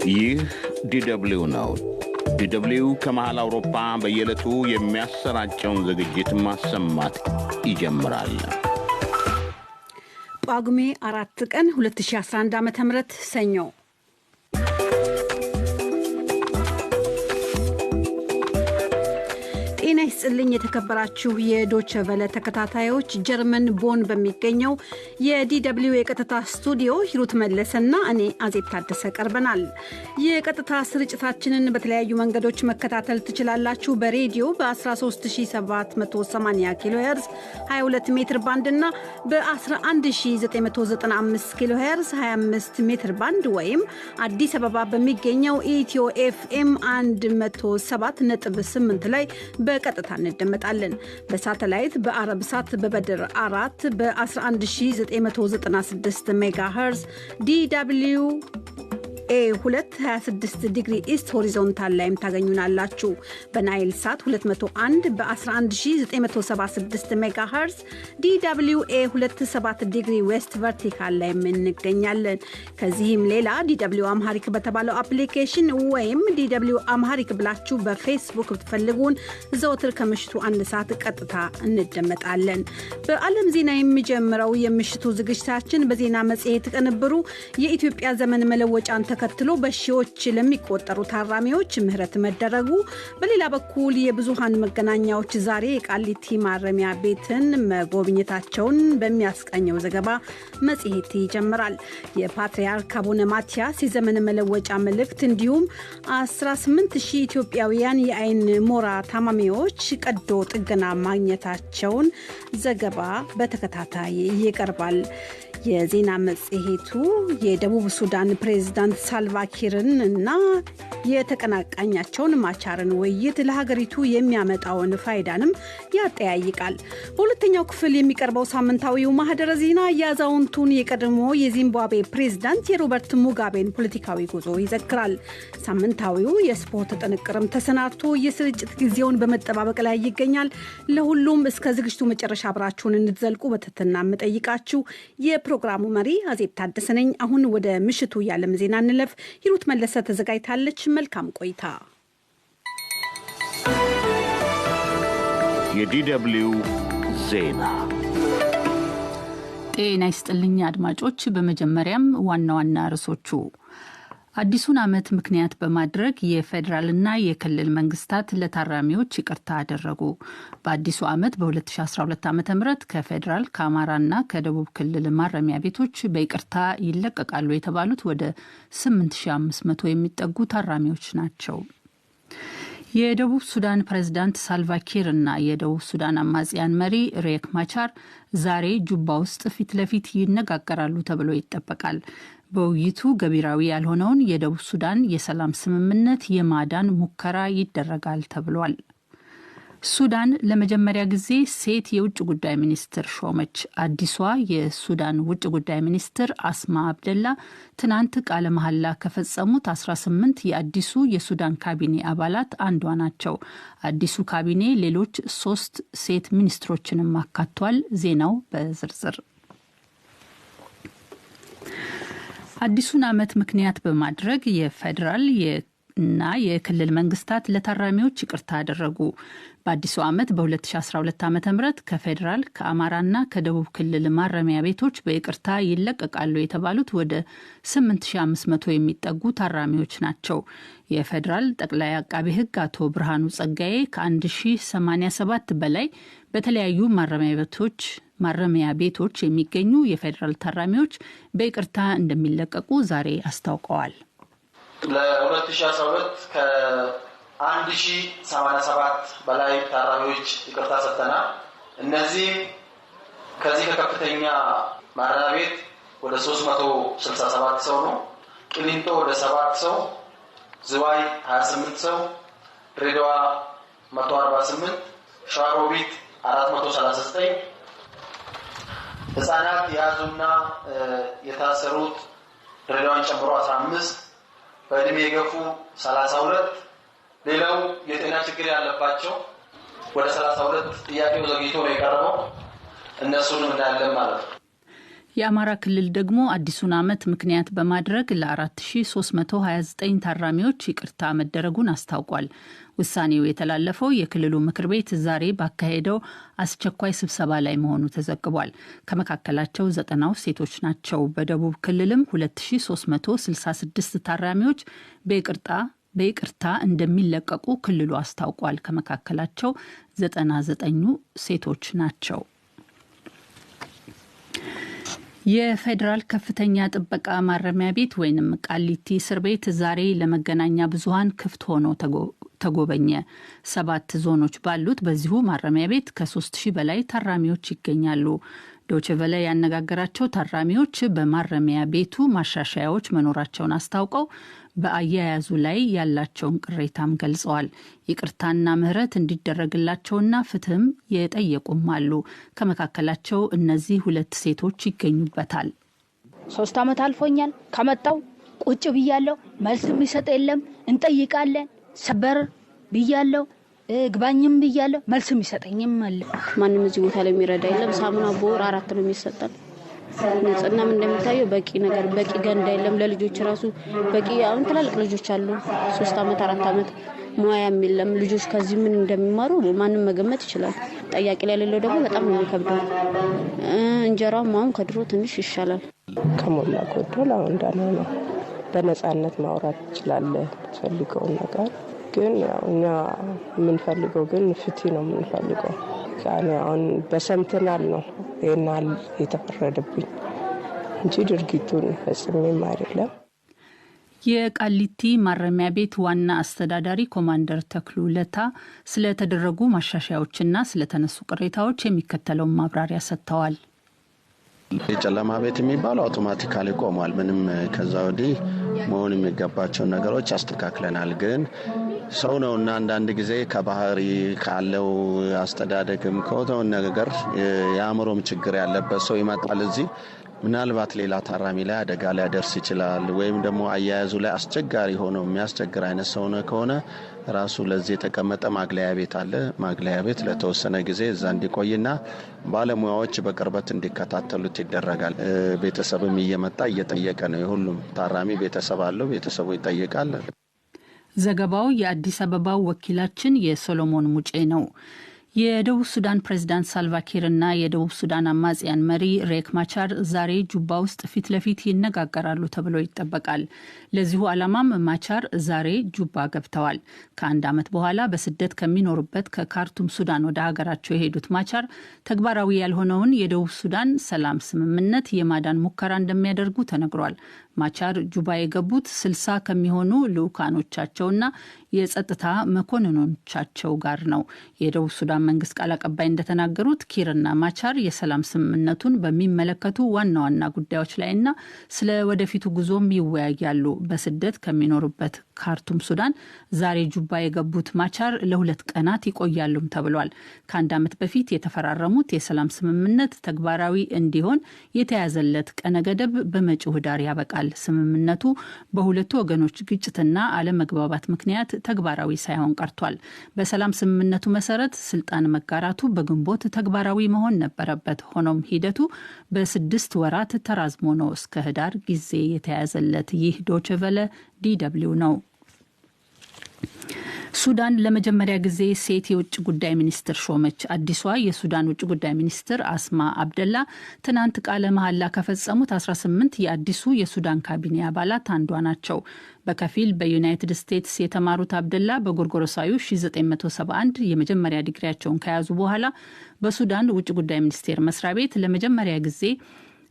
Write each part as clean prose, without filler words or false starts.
ይህ ዲደብሊው ነው። ዲደብሊው ከመሃል አውሮፓ በየዕለቱ የሚያሰራጨውን ዝግጅት ማሰማት ይጀምራል። ጳጉሜ 4 ቀን 2011 ዓ.ም ሰኞ ጤና ይስጥልኝ የተከበራችሁ የዶቼ ቬለ ተከታታዮች። ጀርመን ቦን በሚገኘው የዲደብሊው የቀጥታ ስቱዲዮ ሂሩት መለሰና እኔ አዜብ ታደሰ ቀርበናል። የቀጥታ ስርጭታችንን በተለያዩ መንገዶች መከታተል ትችላላችሁ። በሬዲዮ በ13780 ኪሎ ሄርዝ 22 ሜትር ባንድ እና በ11995 ኪሎ ሄርዝ 25 ሜትር ባንድ ወይም አዲስ አበባ በሚገኘው ኢትዮ ኤፍኤም 107.8 ላይ በቀጥታ እንደመጣለን። በሳተላይት በአረብ ሳት በበድር 4 በ11996 ሜጋሄርዝ ዲደብሊው A226 ዲግሪ ኢስት ሆሪዞንታል ላይም ታገኙናላችሁ። በናይል ሳት 201 በ11976 ሜጋሄርዝ ዲደብሊው A27 ዲግሪ ዌስት ቨርቲካል ላይ እንገኛለን። ከዚህም ሌላ ዲደብሊው አምሃሪክ በተባለው አፕሊኬሽን ወይም ዲደብሊው አምሃሪክ ብላችሁ በፌስቡክ ብትፈልጉን ዘወትር ከምሽቱ 1 ሰዓት ቀጥታ እንደመጣለን። በዓለም ዜና የሚጀምረው የምሽቱ ዝግጅታችን በዜና መጽሔት ቅንብሩ የኢትዮጵያ ዘመን መለወጫን ተከትሎ በሺዎች ለሚቆጠሩ ታራሚዎች ምህረት መደረጉ፣ በሌላ በኩል የብዙሃን መገናኛዎች ዛሬ የቃሊቲ ማረሚያ ቤትን መጎብኘታቸውን በሚያስቀኘው ዘገባ መጽሔት ይጀምራል። የፓትርያርክ አቡነ ማቲያስ የዘመን መለወጫ መልእክት እንዲሁም 18000 ኢትዮጵያውያን የአይን ሞራ ታማሚዎች ቀዶ ጥገና ማግኘታቸውን ዘገባ በተከታታይ ይቀርባል። የዜና መጽሔቱ የደቡብ ሱዳን ፕሬዝዳንት ሳልቫኪርን እና የተቀናቃኛቸውን ማቻርን ውይይት ለሀገሪቱ የሚያመጣውን ፋይዳንም ያጠያይቃል። በሁለተኛው ክፍል የሚቀርበው ሳምንታዊው ማህደረ ዜና የአዛውንቱን የቀድሞ የዚምባብዌ ፕሬዝዳንት የሮበርት ሙጋቤን ፖለቲካዊ ጉዞ ይዘክራል። ሳምንታዊው የስፖርት ጥንቅርም ተሰናድቶ የስርጭት ጊዜውን በመጠባበቅ ላይ ይገኛል። ለሁሉም እስከ ዝግጅቱ መጨረሻ አብራችሁን እንድትዘልቁ በትህትና የምጠይቃችሁ የፕሮግራሙ መሪ አዜብ ታደሰ ነኝ። አሁን ወደ ምሽቱ የዓለም ዜና እንለፍ። ሂሩት መለሰ ተዘጋጅታለች። መልካም ቆይታ። የዲደብሊው ዜና። ጤና ይስጥልኝ አድማጮች። በመጀመሪያም ዋና ዋና ርዕሶቹ አዲሱን ዓመት ምክንያት በማድረግ የፌዴራልና የክልል መንግስታት ለታራሚዎች ይቅርታ አደረጉ። በአዲሱ ዓመት በ2012 ዓ.ም ከፌዴራል ከአማራና ከደቡብ ክልል ማረሚያ ቤቶች በይቅርታ ይለቀቃሉ የተባሉት ወደ 8500 የሚጠጉ ታራሚዎች ናቸው። የደቡብ ሱዳን ፕሬዝዳንት ሳልቫኪር እና የደቡብ ሱዳን አማጽያን መሪ ሪክ ማቻር ዛሬ ጁባ ውስጥ ፊት ለፊት ይነጋገራሉ ተብሎ ይጠበቃል። በውይይቱ ገቢራዊ ያልሆነውን የደቡብ ሱዳን የሰላም ስምምነት የማዳን ሙከራ ይደረጋል ተብሏል። ሱዳን ለመጀመሪያ ጊዜ ሴት የውጭ ጉዳይ ሚኒስትር ሾመች። አዲሷ የሱዳን ውጭ ጉዳይ ሚኒስትር አስማ አብደላ ትናንት ቃለ መሐላ ከፈጸሙት 18 የአዲሱ የሱዳን ካቢኔ አባላት አንዷ ናቸው። አዲሱ ካቢኔ ሌሎች 3 ሴት ሚኒስትሮችንም አካቷል። ዜናው በዝርዝር። አዲሱን ዓመት ምክንያት በማድረግ የፌዴራል እና የክልል መንግስታት ለታራሚዎች ይቅርታ አደረጉ። በአዲሱ ዓመት በ2012 ዓ.ም ከፌዴራል ከአማራና ከደቡብ ክልል ማረሚያ ቤቶች በይቅርታ ይለቀቃሉ የተባሉት ወደ 8500 የሚጠጉ ታራሚዎች ናቸው። የፌዴራል ጠቅላይ አቃቤ ሕግ አቶ ብርሃኑ ጸጋዬ ከ1087 በላይ በተለያዩ ማረሚያ ቤቶች የሚገኙ የፌዴራል ታራሚዎች በይቅርታ እንደሚለቀቁ ዛሬ አስታውቀዋል። ለ2012 ከ1087 በላይ ታራሚዎች ይቅርታ ሰጥተናል። እነዚህ ከዚህ ከከፍተኛ ማረሚያ ቤት ወደ 367 ሰው ነው። ቅሊንጦ ወደ 7 ሰው፣ ዝዋይ 28 ሰው፣ ድሬዳዋ 148፣ ሸዋሮቢት 439፣ ህጻናት የያዙና የታሰሩት ድሬዳዋን ጨምሮ 15፣ በእድሜ የገፉ 32፣ ሌላው የጤና ችግር ያለባቸው ወደ 32 ጥያቄው ዘግይቶ ነው የቀረበው። እነሱንም እናያለን ማለት ነው። የአማራ ክልል ደግሞ አዲሱን ዓመት ምክንያት በማድረግ ለ4329 ታራሚዎች ይቅርታ መደረጉን አስታውቋል። ውሳኔው የተላለፈው የክልሉ ምክር ቤት ዛሬ ባካሄደው አስቸኳይ ስብሰባ ላይ መሆኑ ተዘግቧል። ከመካከላቸው 90 ሴቶች ናቸው። በደቡብ ክልልም 2366 ታራሚዎች በይቅርታ እንደሚለቀቁ ክልሉ አስታውቋል። ከመካከላቸው 99ኙ ሴቶች ናቸው። የፌዴራል ከፍተኛ ጥበቃ ማረሚያ ቤት ወይንም ቃሊቲ እስር ቤት ዛሬ ለመገናኛ ብዙሃን ክፍት ሆኖ ተጎበኘ። 7 ዞኖች ባሉት በዚሁ ማረሚያ ቤት ከ3000 በላይ ታራሚዎች ይገኛሉ። ዶይቼ ቬለ ያነጋገራቸው ታራሚዎች በማረሚያ ቤቱ ማሻሻያዎች መኖራቸውን አስታውቀው በአያያዙ ላይ ያላቸውን ቅሬታም ገልጸዋል። ይቅርታና ምህረት እንዲደረግላቸውና ፍትህም የጠየቁም አሉ። ከመካከላቸው እነዚህ 2 ሴቶች ይገኙበታል። 3 ዓመት አልፎኛል ከመጣው ቁጭ ብያለሁ። መልስ የሚሰጥ የለም። እንጠይቃለን። ሰበር ብያለሁ፣ ግባኝም ብያለሁ። መልስ የሚሰጠኝም አለ። ማንም እዚህ ቦታ ላይ የሚረዳ የለም። ሳሙና በወር 4 ነው የሚሰጠን። ንጽህናም እንደምታየው በቂ ገንዳ የለም። ለልጆች ራሱ በቂ አሁን ትላልቅ ልጆች አሉ 3 ዓመት 4 ዓመት ሙያም የለም። ልጆች ከዚህ ምን እንደሚማሩ ማንም መገመት ይችላል። ጠያቂ ላይ ያለው ደግሞ በጣም ነው የሚከብደው። እንጀራው አሁን ከድሮ ትንሽ ይሻላል። ከሞላ ጎደል አሁን እንዳለ ነው። በነጻነት ማውራት ይችላል ፈልገው ነገር ግን ያው እኛ የምንፈልገው ግን ፍትህ ነው የምንፈልገው። አሁን በሰምተናል ነው ይናል የተፈረደብኝ እንጂ ድርጊቱን ፈጽሜም አይደለም። የቃሊቲ ማረሚያ ቤት ዋና አስተዳዳሪ ኮማንደር ተክሉ ለታ ስለተደረጉ ማሻሻያዎችና ስለተነሱ ቅሬታዎች የሚከተለውን ማብራሪያ ሰጥተዋል። የጨለማ ቤት የሚባለው አውቶማቲካሊ ቆሟል። ምንም ከዛ ወዲህ መሆን የሚገባቸው ነገሮች አስተካክለናል። ግን ሰው ነውና አንዳንድ ጊዜ ከባህሪ ካለው አስተዳደግም ከሆነው ነገር የአእምሮም ችግር ያለበት ሰው ይመጣል እዚህ ምናልባት ሌላ ታራሚ ላይ አደጋ ሊያደርስ ይችላል። ወይም ደግሞ አያያዙ ላይ አስቸጋሪ ሆኖ የሚያስቸግር አይነት ሰው ከሆነ ራሱ ለዚህ የተቀመጠ ማግለያ ቤት አለ። ማግለያ ቤት ለተወሰነ ጊዜ እዛ እንዲቆይና ባለሙያዎች በቅርበት እንዲከታተሉት ይደረጋል። ቤተሰብም እየመጣ እየጠየቀ ነው። የሁሉም ታራሚ ቤተሰብ አለው፣ ቤተሰቡ ይጠይቃል። ዘገባው የአዲስ አበባው ወኪላችን የሶሎሞን ሙጬ ነው። የደቡብ ሱዳን ፕሬዝዳንት ሳልቫኪርና የደቡብ ሱዳን አማጽያን መሪ ሬክ ማቻር ዛሬ ጁባ ውስጥ ፊት ለፊት ይነጋገራሉ ተብሎ ይጠበቃል። ለዚሁ ዓላማም ማቻር ዛሬ ጁባ ገብተዋል። ከ1 ዓመት በኋላ በስደት ከሚኖሩበት ከካርቱም ሱዳን ወደ ሀገራቸው የሄዱት ማቻር ተግባራዊ ያልሆነውን የደቡብ ሱዳን ሰላም ስምምነት የማዳን ሙከራ እንደሚያደርጉ ተነግሯል። ማቻር ጁባ የገቡት 60 ከሚሆኑ ልኡካኖቻቸውና የጸጥታ መኮንኖቻቸው ጋር ነው። የደቡብ ሱዳን መንግስት ቃል አቀባይ እንደተናገሩት ኪርና ማቻር የሰላም ስምምነቱን በሚመለከቱ ዋና ዋና ጉዳዮች ላይና ስለ ወደፊቱ ጉዞም ይወያያሉ። በስደት ከሚኖሩበት ካርቱም ሱዳን ዛሬ ጁባ የገቡት ማቻር ለ2 ቀናት ይቆያሉም ተብሏል። ከ1 ዓመት በፊት የተፈራረሙት የሰላም ስምምነት ተግባራዊ እንዲሆን የተያዘለት ቀነ ገደብ በመጪው ህዳር ያበቃል። ስምምነቱ በሁለቱ ወገኖች ግጭትና አለመግባባት ምክንያት ተግባራዊ ሳይሆን ቀርቷል። በሰላም ስምምነቱ መሰረት ስልጣን መጋራቱ በግንቦት ተግባራዊ መሆን ነበረበት። ሆኖም ሂደቱ በ6 ወራት ተራዝሞ ነው እስከ ህዳር ጊዜ የተያዘለት። ይህ ዶይቼ ቬለ ዲደብሊው ነው። ሱዳን ለመጀመሪያ ጊዜ ሴት የውጭ ጉዳይ ሚኒስትር ሾመች። አዲሷ የሱዳን ውጭ ጉዳይ ሚኒስትር አስማ አብደላ ትናንት ቃለ መሐላ ከፈጸሙት 18 የአዲሱ የሱዳን ካቢኔ አባላት አንዷ ናቸው። በከፊል በዩናይትድ ስቴትስ የተማሩት አብደላ በጎርጎሮሳዊ 1971 የመጀመሪያ ዲግሪያቸውን ከያዙ በኋላ በሱዳን ውጭ ጉዳይ ሚኒስቴር መስሪያ ቤት ለመጀመሪያ ጊዜ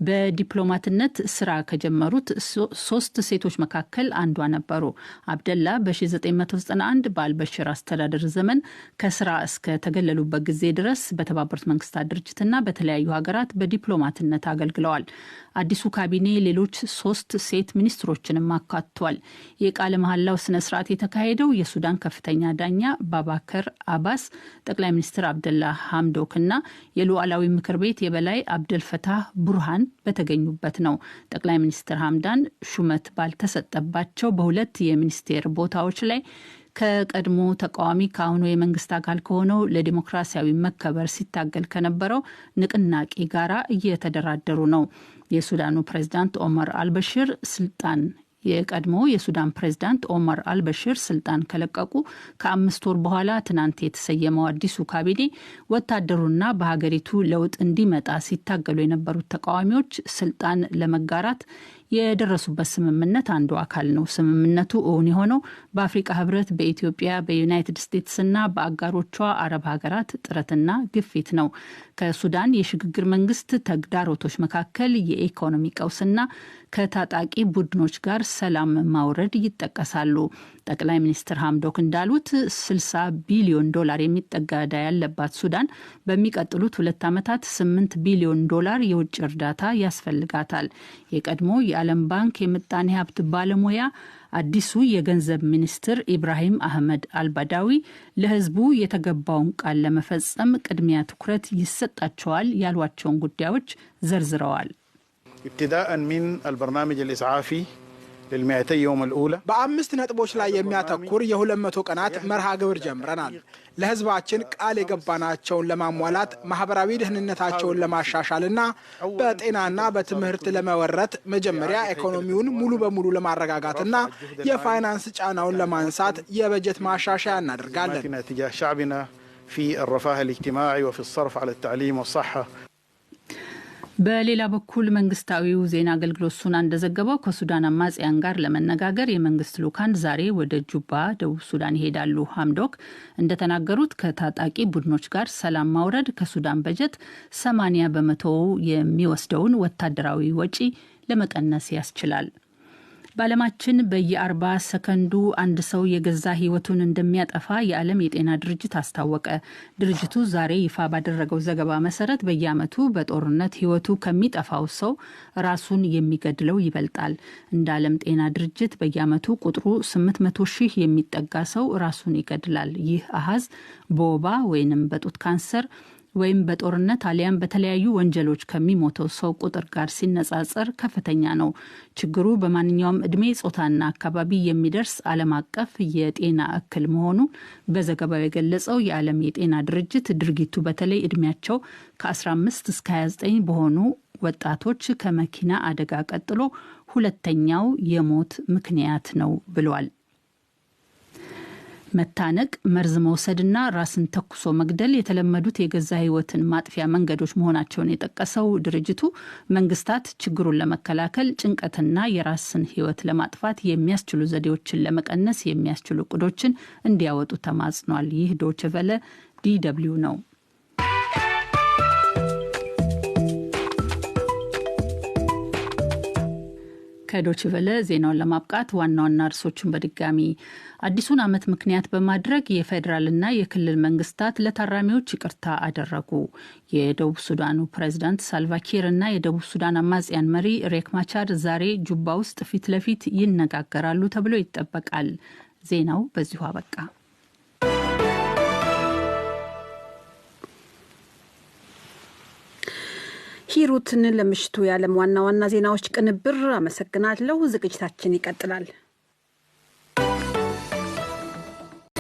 በዲፕሎማትነት ስራ ከጀመሩት 3 ሴቶች መካከል አንዷ ነበሩ። አብደላ በ1991 በአልበሽር አስተዳደር ዘመን ከስራ እስከ ተገለሉበት ጊዜ ድረስ በተባበሩት መንግስታት ድርጅትና በተለያዩ ሀገራት በዲፕሎማትነት አገልግለዋል። አዲሱ ካቢኔ ሌሎች 3 ሴት ሚኒስትሮችንም አካቷል። የቃለ መሐላው ስነ ስርዓት የተካሄደው የሱዳን ከፍተኛ ዳኛ ባባከር አባስ፣ ጠቅላይ ሚኒስትር አብደላ ሐምዶክና የሉዓላዊ ምክር ቤት የበላይ አብደልፈታህ ቡርሃን በተገኙበት ነው። ጠቅላይ ሚኒስትር ሐምዳን ሹመት ባልተሰጠባቸው በ2 የሚኒስቴር ቦታዎች ላይ ከቀድሞ ተቃዋሚ ከአሁኑ የመንግስት አካል ከሆነው ለዲሞክራሲያዊ መከበር ሲታገል ከነበረው ንቅናቄ ጋራ እየተደራደሩ ነው። የሱዳኑ ፕሬዝዳንት ኦመር አልበሽር ስልጣን የቀድሞ የሱዳን ፕሬዝዳንት ኦመር አልበሽር ስልጣን ከለቀቁ ከ5 ወር በኋላ ትናንት የተሰየመው አዲሱ ካቢኔ ወታደሩና በሀገሪቱ ለውጥ እንዲመጣ ሲታገሉ የነበሩት ተቃዋሚዎች ስልጣን ለመጋራት የደረሱበት ስምምነት አንዱ አካል ነው። ስምምነቱ እውን የሆነው በአፍሪካ ህብረት፣ በኢትዮጵያ፣ በዩናይትድ ስቴትስና በአጋሮቿ አረብ ሀገራት ጥረትና ግፊት ነው። ከሱዳን የሽግግር መንግስት ተግዳሮቶች መካከል የኢኮኖሚ ቀውስና ከታጣቂ ቡድኖች ጋር ሰላም ማውረድ ይጠቀሳሉ። ጠቅላይ ሚኒስትር ሐምዶክ እንዳሉት $60 ቢሊዮን የሚጠጋ ዕዳ ያለባት ሱዳን በሚቀጥሉት 2 ዓመታት $8 ቢሊዮን የውጭ እርዳታ ያስፈልጋታል። የቀድሞ የዓለም ባንክ የምጣኔ ሀብት ባለሙያ አዲሱ የገንዘብ ሚኒስትር ኢብራሂም አህመድ አልባዳዊ ለህዝቡ የተገባውን ቃል ለመፈጸም ቅድሚያ ትኩረት ይሰጣቸዋል ያሏቸውን ጉዳዮች ዘርዝረዋል። ابتداء من البرنامج الإسعافي لل200 يوم الأولى በ5 ነጥቦች ላይ የሚያተኩር የ200 ቀናት መርሃ ግብር ጀምረናል። ለህዝባችን ቃል የገባናቸውን ለማሟላት ማህበራዊ ደህንነታቸውን ለማሻሻልና በጤናና በትምህርት ለመወረት መጀመሪያ ኢኮኖሚውን ሙሉ በሙሉ ለማረጋጋትና የፋይናንስ ጫናውን ለማንሳት የበጀት ማሻሻያ እናደርጋለን። نتيجة شعبنا في الرفاه الاجتماعي وفي الصرف على التعليم والصحة በሌላ በኩል መንግስታዊው ዜና አገልግሎት ሱና እንደዘገበው ከሱዳን አማጽያን ጋር ለመነጋገር የመንግስት ልኡካን ዛሬ ወደ ጁባ ደቡብ ሱዳን ይሄዳሉ። ሐምዶክ እንደተናገሩት ከታጣቂ ቡድኖች ጋር ሰላም ማውረድ ከሱዳን በጀት 80% የሚወስደውን ወታደራዊ ወጪ ለመቀነስ ያስችላል። በዓለማችን በየ40 ሰከንዱ አንድ ሰው የገዛ ህይወቱን እንደሚያጠፋ የዓለም የጤና ድርጅት አስታወቀ። ድርጅቱ ዛሬ ይፋ ባደረገው ዘገባ መሰረት በየዓመቱ በጦርነት ህይወቱ ከሚጠፋው ሰው ራሱን የሚገድለው ይበልጣል። እንደ ዓለም ጤና ድርጅት በየዓመቱ ቁጥሩ 800,000 የሚጠጋ ሰው ራሱን ይገድላል። ይህ አሃዝ በወባ ወይንም በጡት ካንሰር ወይም በጦርነት አሊያም በተለያዩ ወንጀሎች ከሚሞተው ሰው ቁጥር ጋር ሲነጻጸር ከፍተኛ ነው። ችግሩ በማንኛውም እድሜ፣ ጾታና አካባቢ የሚደርስ ዓለም አቀፍ የጤና እክል መሆኑ በዘገባው የገለጸው የዓለም የጤና ድርጅት ድርጊቱ በተለይ እድሜያቸው ከ15 እስከ 29 በሆኑ ወጣቶች ከመኪና አደጋ ቀጥሎ ሁለተኛው የሞት ምክንያት ነው ብሏል። መታነቅ፣ መርዝ መውሰድና ራስን ተኩሶ መግደል የተለመዱት የገዛ ህይወትን ማጥፊያ መንገዶች መሆናቸውን የጠቀሰው ድርጅቱ መንግስታት ችግሩን ለመከላከል ጭንቀትና የራስን ህይወት ለማጥፋት የሚያስችሉ ዘዴዎችን ለመቀነስ የሚያስችሉ እቅዶችን እንዲያወጡ ተማጽኗል። ይህ ዶይቼ ቬለ DW ነው። ከዶይቼ ቬለ ዜናውን ለማብቃት ዋና ዋና ርዕሶቹን በድጋሚ አዲሱን ዓመት ምክንያት በማድረግ የፌዴራልና የክልል መንግስታት ለታራሚዎች ይቅርታ አደረጉ። የደቡብ ሱዳኑ ፕሬዝዳንት ሳልቫኪር እና የደቡብ ሱዳን አማጽያን መሪ ሬክ ማቻር ዛሬ ጁባ ውስጥ ፊት ለፊት ይነጋገራሉ ተብሎ ይጠበቃል። ዜናው በዚሁ አበቃ። ሂሩትን ለምሽቱ የዓለም ዋና ዋና ዜናዎች ቅንብር አመሰግናለሁ። ዝግጅታችን ይቀጥላል።